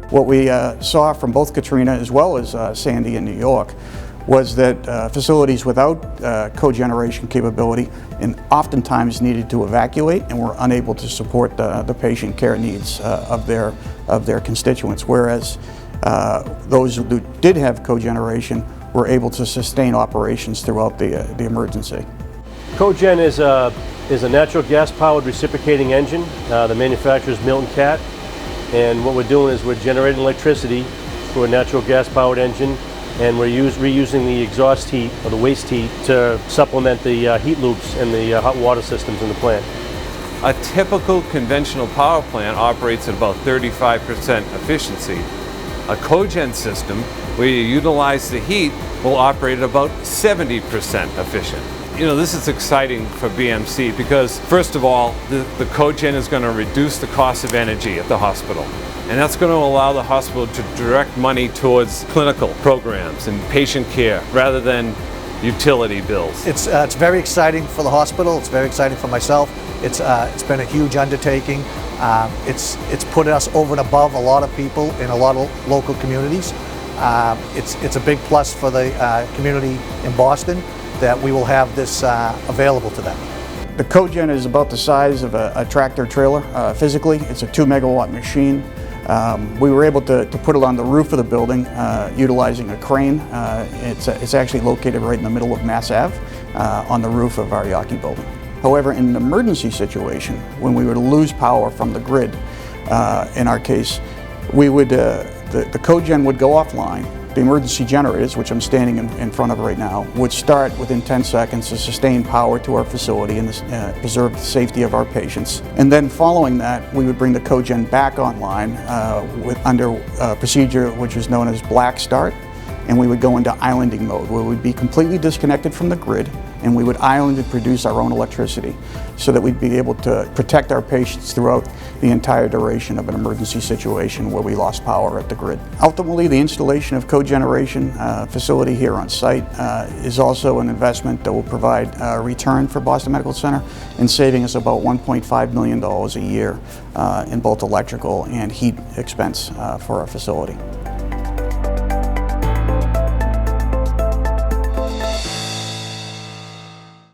What we saw from both Katrina as well as Sandy in New York was that facilities without cogeneration capability and oftentimes needed to evacuate and were unable to support the patient care needs of their constituents, whereas those who did have cogeneration were able to sustain operations throughout the emergency. CoGen is a natural gas powered reciprocating engine. The manufacturer is Milton-CAT, and what we're doing is we're generating electricity through a natural gas powered engine, and we're reusing the exhaust heat or the waste heat to supplement the heat loops and the hot water systems in the plant. A typical conventional power plant operates at about 35% efficiency. A CoGen system, where you utilize the heat, will operate at about 70% efficient. You know, this is exciting for BMC because, first of all, the CoGen is going to reduce the cost of energy at the hospital. And that's going to allow the hospital to direct money towards clinical programs and patient care rather than utility bills. It's very exciting for the hospital. It's very exciting for myself. It's been a huge undertaking. It's put us over and above a lot of people in a lot of local communities. It's a big plus for the community in Boston that we will have this available to them. The CoGen is about the size of a tractor trailer physically. It's a 2-megawatt machine. We were able to put it on the roof of the building utilizing a crane. It's actually located right in the middle of Mass Ave on the roof of our Yawkey building. However, in an emergency situation, when we were to lose power from the grid, in our case, the CoGen would go offline. The emergency generators, which I'm standing in front of right now, would start within 10 seconds to sustain power to our facility and preserve the safety of our patients. And then following that, we would bring the CoGen back online under a procedure which is known as black start, and we would go into islanding mode, where we'd be completely disconnected from the grid, and we would island and produce our own electricity so that we'd be able to protect our patients throughout the entire duration of an emergency situation where we lost power at the grid. Ultimately, the installation of cogeneration facility here on site is also an investment that will provide a return for Boston Medical Center and saving us about $1.5 million a year in both electrical and heat expense for our facility.